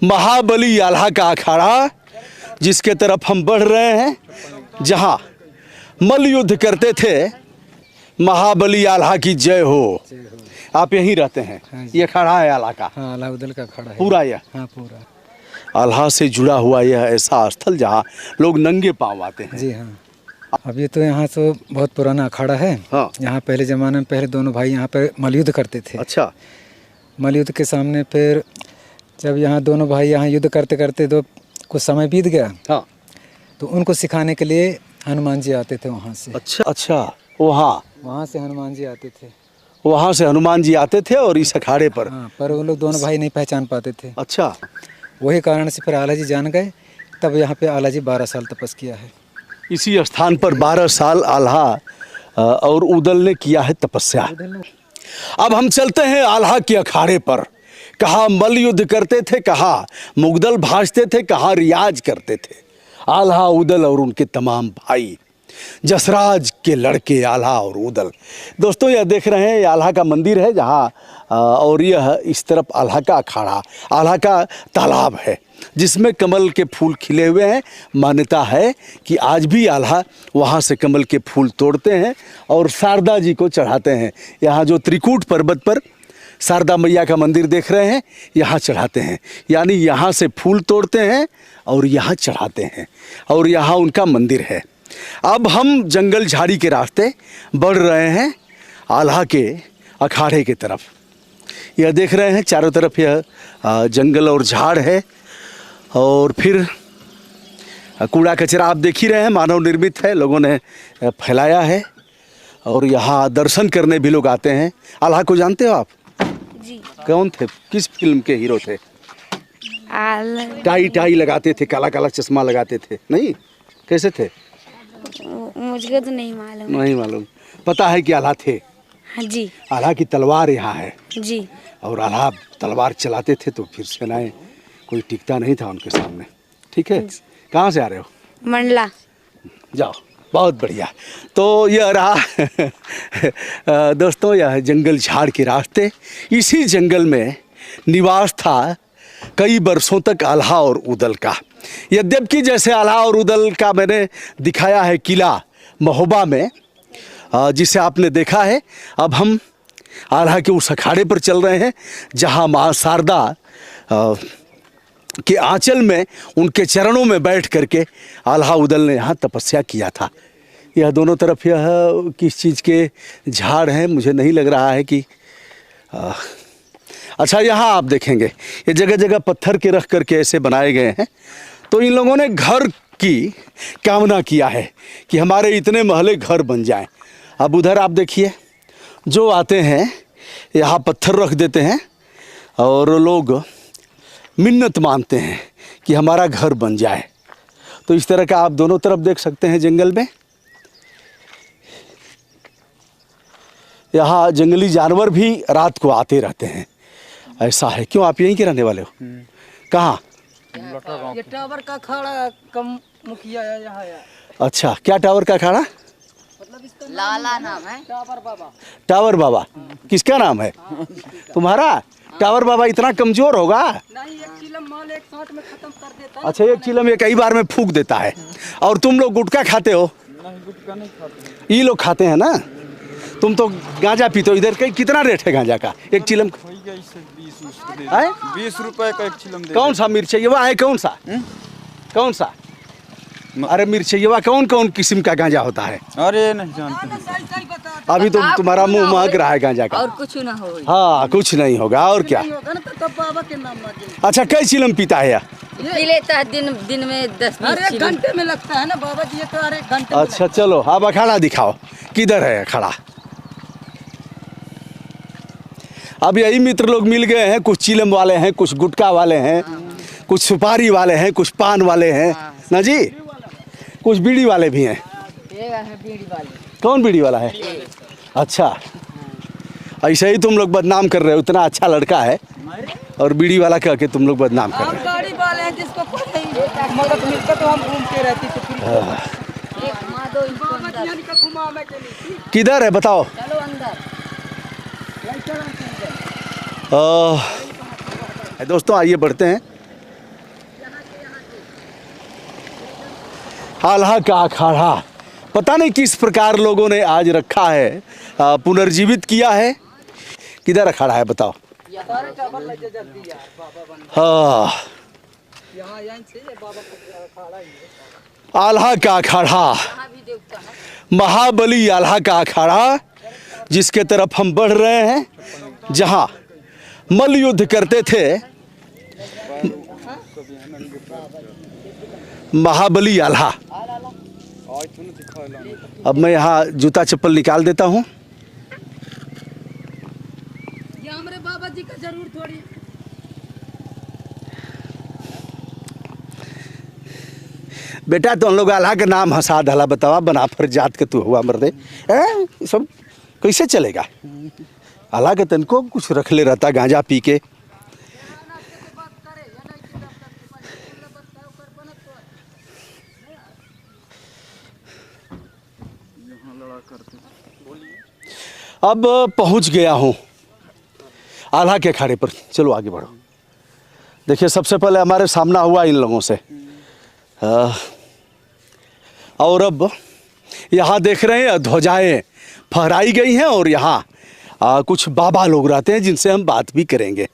महाबली आल्हा का अखाड़ा जिसके तरफ हम बढ़ रहे हैं, जहां मल्ल युद्ध करते थे। महाबली आल्हा की जय हो। आप यहीं रहते हैं? हाँ, ये अखाड़ा है आल्हा का? हाँ, आल्हा उदल का अखाड़ा है पूरा यह? हाँ, पूरा आल्हा से जुड़ा हुआ यह ऐसा स्थल जहाँ लोग नंगे पांव आते हैं। जी हाँ। अब ये तो यहाँ तो बहुत पुराना अखाड़ा है। हाँ। यहाँ पहले ज़माने में पहले दोनों भाई यहाँ पर मल्लयुद्ध करते थे। अच्छा। मल्लयुद्ध के सामने फिर जब यहाँ दोनों भाई यहाँ युद्ध करते करते तो कुछ समय बीत गया। हाँ। तो उनको सिखाने के लिए हनुमान जी आते थे वहाँ से। अच्छा अच्छा, वहाँ से हनुमान जी आते थे। वहाँ से हनुमान जी आते थे और इस अखाड़े पर। हाँ, पर वो लोग दोनों भाई नहीं पहचान पाते थे। अच्छा। वही कारण से फिर आल्हा जी जान गए, तब यहाँ पे आल्हा जी 12 साल तपस्या किया है। इसी स्थान पर 12 साल आल्हा और उदल ने किया है तपस्या। अब हम चलते हैं आल्हा के अखाड़े पर। कहाँ मल्ल युद्ध करते थे, कहाँ मुगदल भाजते थे, कहाँ रियाज करते थे आल्हा उदल और उनके तमाम भाई, जसराज के लड़के आल्हा और उदल। दोस्तों, यह देख रहे हैं, आल्हा का मंदिर है जहाँ और यह इस तरफ आल्हा का अखाड़ा, आल्हा का तालाब है जिसमें कमल के फूल खिले हुए हैं। मान्यता है कि आज भी आल्हा वहाँ से कमल के फूल तोड़ते हैं और शारदा जी को चढ़ाते हैं। यहाँ जो त्रिकूट पर्वत पर शारदा मैया का मंदिर देख रहे हैं, यहाँ चढ़ाते हैं। यानी यहाँ से फूल तोड़ते हैं और यहाँ चढ़ाते हैं और यहाँ उनका मंदिर है। अब हम जंगल झाड़ी के रास्ते बढ़ रहे हैं आल्हा के अखाड़े की तरफ। यह देख रहे हैं चारों तरफ यह जंगल और झाड़ है और फिर कूड़ा कचरा आप देख ही रहे हैं, मानव निर्मित है, लोगों ने फैलाया है और यहाँ दर्शन करने भी लोग आते हैं। आल्हा को जानते हो आप? जी। कौन थे, किस फिल्म के हीरो थे? टाई लगाते थे, काला काला चश्मा लगाते थे, नहीं? कैसे थे? मुझे तो नहीं मालूम। नहीं मालूम। पता है कि आल्हा थे? हाँ जी। आल्हा की तलवार यहाँ है जी। और आल्हा तलवार चलाते थे तो फिर सेनाएं कोई टिकता नहीं था उनके सामने। ठीक है। कहाँ से आ रहे हो? मंडला। जाओ, बहुत बढ़िया। तो यह रहा दोस्तों, यह जंगल झाड़ के रास्ते। इसी जंगल में निवास था कई वर्षों तक आल्हा और उदल का। यद्यपि जैसे आल्हा और उदल का मैंने दिखाया है किला महोबा में, जिसे आपने देखा है, अब हम आल्हा के उस अखाड़े पर चल रहे हैं जहां माँ शारदा के आंचल में, उनके चरणों में बैठ करके आल्हा उदल ने यहाँ तपस्या किया था। यह दोनों तरफ यह किस चीज़ के झाड़ हैं मुझे नहीं लग रहा है कि अच्छा, यहाँ आप देखेंगे ये जगह जगह पत्थर के रख करके ऐसे बनाए गए हैं। तो इन लोगों ने घर की कामना किया है कि हमारे इतने महले घर बन जाएं। अब उधर आप देखिए, जो आते हैं यहाँ पत्थर रख देते हैं और लोग मिन्नत मानते हैं कि हमारा घर बन जाए। तो इस तरह का आप दोनों तरफ देख सकते हैं जंगल में। यहाँ जंगली जानवर भी रात को आते रहते हैं, ऐसा है। क्यों, आप यहीं के रहने वाले हो? कहाँ? ये टावर का अखाड़ा कम मुखिया है यहाँ है। अच्छा, क्या टावर का अखाड़ा? मतलब इसका लाला नाम है टावर बाबा। टावर बाबा किसका नाम है? तुम्हारा? टावर बाबा इतना कमजोर होगा? नहीं, एक चिलम माल एक साथ में खत्म कर देता है। अच्छा, एक चिलम ये कई बार में फूंक देता है। और तुम लोग गुटखा खाते हो? नहीं, गुटखा नहीं खाते। ये लोग खाते हैं ना? तुम तो गांजा पीते हो। इधर कितना रेट है गांजा का एक चिलम? 20 रुपए का एक चिलम। कौन सा मिर्चैया है? कौन सा? कौन सा? अरे मिर्चैया कौन कौन किस्म का गांजा होता है? अरे नहीं जानते। अभी तो तुम्हारा मुंह महक रहा है गांजा का। और कुछ ना हो। हाँ, कुछ नहीं होगा और क्या। बाबा के नाम। अच्छा, कई चिलम पीता है यार? पी लेता है दिन में 10-20 अरे एक घंटे में लगता है ना बाबा जी, ये तो अरे एक घंटे में। अच्छा चलो, अब अखाड़ा दिखाओ, किधर है अखाड़ा? अब यही मित्र लोग मिल गए हैं, कुछ चिलम वाले हैं, कुछ गुटखा वाले हैं, कुछ सुपारी वाले हैं, कुछ पान वाले हैं ना जी, कुछ बीड़ी वाले भी हैं। बीड़ी वाले। कौन बीड़ी वाला है? अच्छा, ऐसे ही तुम लोग बदनाम कर रहे हो। इतना अच्छा लड़का है और बीड़ी वाला कह के तुम लोग बदनाम कर रहे हो। गाड़ी वाले हैं जिसको कोई मदद मिलता तो हम घूमते रहते थे। किधर है बताओ? चलो अंदर। दोस्तों आइए बढ़ते हैं। आल्हा का अखाड़ा पता नहीं किस प्रकार लोगों ने आज रखा है, पुनर्जीवित किया है। किधर अखाड़ा है बताओ? सारे चावल लगे जल्दी यार बाबा बन हाँ, यहाँ से ये बाबा का अखाड़ा ही है। आल्हा का अखाड़ा, यहाँ भी देवता है। महाबली आल्हा का अखाड़ा, जिसके तरफ हम बढ़ रहे हैं, जहाँ मल्ल युद्ध करते थे महाबली आल्हा। अब मैं यहाँ जूता चप्पल निकाल देता हूँ। ये हमारे बाबा जी का जरूर थोड़ी बेटा तो हम लोग आल्हा के नाम हंसा धला बतावा बना फिर जात के तू हुआ मर्दे, ये सब कैसे चलेगा? आल्हा के तन को कुछ रख ले रहता गांजा पी के। अब पहुंच गया हूँ आल्हा के अखाड़े पर। चलो आगे बढ़ो। देखिए सबसे पहले हमारे सामना हुआ इन लोगों से, और अब यहाँ देख रहे हैं ध्वजाएं फहराई गई हैं और यहाँ कुछ बाबा लोग रहते हैं जिनसे हम बात भी करेंगे।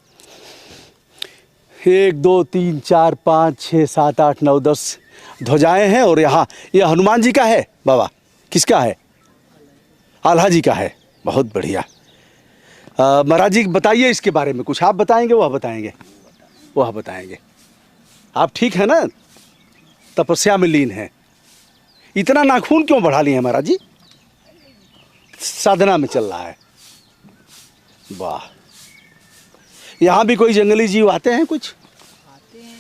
1 2 3 4 5 6 7 8 9 10 ध्वजाएं हैं और यहाँ यह हनुमान जी का है। बाबा किसका है? आल्हा जी का है। बहुत बढ़िया। महाराज जी बताइए इसके बारे में कुछ। आप बताएंगे वह बताएंगे? वह बताएंगे। आप ठीक है ना? तपस्या में लीन है। इतना नाखून क्यों बढ़ा लिए हैं महाराज जी? साधना में चल रहा है। वाह। यहाँ भी कोई जंगली जीव आते हैं? कुछ आते हैं।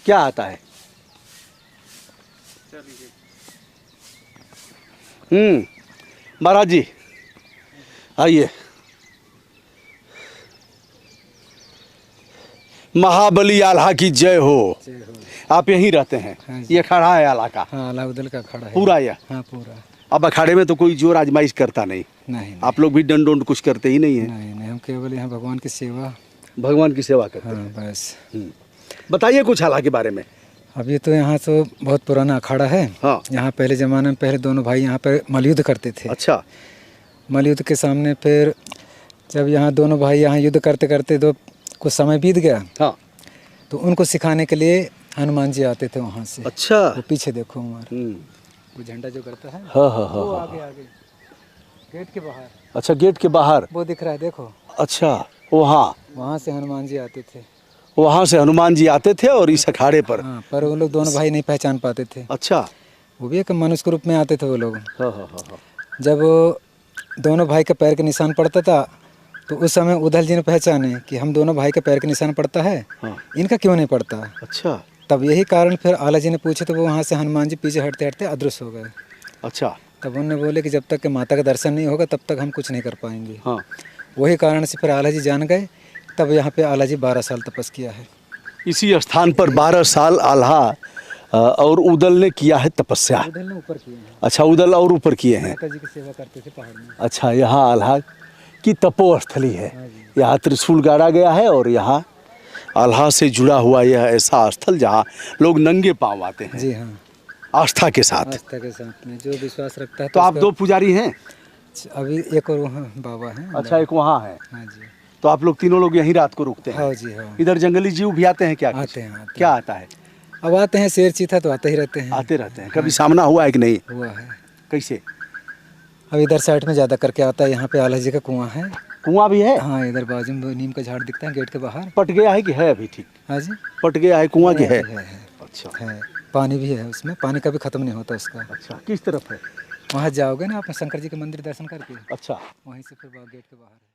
क्या आता है? महाराज जी आइए। महाबली आल्हा की जय हो। आप यहीं रहते हैं? हाँ जी। ये अखाड़ा है आल्हा का? हाँ, अलाउद्दीन का अखाड़ा है पूरा यह? हाँ पूरा। अब अखाड़े में तो कोई जोर आजमाइश करता नहीं? नहीं आप लोग भी दंड उंड कुछ करते ही नहीं है? नहीं नहीं, हम केवल यहाँ भगवान की सेवा। भगवान की सेवा करते हाँ हैं। बस। बताइए कुछ आल्हा के बारे में। अभी तो यहाँ तो बहुत पुराना अखाड़ा है। हाँ। यहाँ पहले ज़माने में पहले दोनों भाई यहाँ पर मल्लयुद्ध करते थे। अच्छा। मल्लयुद्ध के सामने फिर जब यहाँ दोनों भाई यहाँ युद्ध करते करते तो कुछ समय बीत गया, हाँ। तो उनको सिखाने के लिए हनुमान जी आते थे वहाँ से। अच्छा। वो पीछे देखो हमारा हम्म। वो झंडा जो करता है, हाँ हाँ हाँ वो हाँ। आगे आगे गेट के बाहर अच्छा, गेट के बाहर वो दिख रहा है देखो। अच्छा, वहाँ वहाँ से हनुमान जी आते थे। वहाँ से हनुमान जी आते थे और इस अखाड़े पर। हाँ, पर वो लोग दोनों भाई नहीं पहचान पाते थे। अच्छा। वो भी एक मनुष्य के रूप में आते थे वो लोग। हाँ हाँ हाँ हाँ। जब दोनों भाई के पैर के निशान पड़ता था तो उस समय उदल जी ने पहचाने कि हम दोनों भाई के पैर के निशान पड़ता है, हाँ। इनका क्यों नहीं पड़ता। अच्छा। तब यही कारण फिर आला जी ने पूछे तो वो वहाँ से हनुमान जी पीछे हटते हटते अदृश्य हो गए। अच्छा। तब उन्होंने बोले कि जब तक कि माता का दर्शन नहीं होगा तब तक हम कुछ नहीं कर पाएंगे। हाँ। वही कारण से फिर आला जी जान गए। तब यहाँ पे आला जी 12 साल तपस किया है। इसी स्थान पर 12 साल आल्हा और उदल ने किया है तपस्या। उदल ने ऊपर किए हैं। अच्छा, उदल और ऊपर किए हैं। माता जी की सेवा करते थे पहाड़ में। अच्छा, यहाँ आल्हा की तपोस्थली है। यहाँ त्रिशूल गाड़ा गया है और यहाँ आल्हा से जुड़ा हुआ यह ऐसा स्थल जहाँ लोग नंगे पांव आते हैं। जी हाँ, आस्था के साथ। आस्था के साथ में जो विश्वास रखता है। तो आप उसका- 2 पुजारी हैं? अभी एक और वहाँ बाबा हैं। अच्छा, एक वहाँ है। हाँ जी। तो आप लोग तीनों लोग यहीं रात को रुकते हैं? हाँ जी हाँ। इधर जंगली जीव भी आते हैं क्या? कुछ? आते हैं। क्या आता है? अब आते हैं, शेर चीता तो आते ही रहते हैं। आते रहते हैं। कभी सामना हुआ है कि नहीं? हुआ है। कैसे? अब इधर साइड में ज़्यादा करके आता है। यहाँ पे आला जी का कुआं है। कुआं भी है? हाँ, इधर बाजू में नीम का झाड़ दिखता है गेट के बाहर। पट गया है कि है अभी ठीक? हाँ जी, पट गया है, कुआं की है? है। अच्छा। है, पानी भी है उसमें। पानी कभी ख़त्म नहीं होता उसका। अच्छा, किस तरफ है? वहाँ जाओगे ना आप शंकर जी के मंदिर दर्शन करके, अच्छा। वहीं से फिर गेट के बाहर है।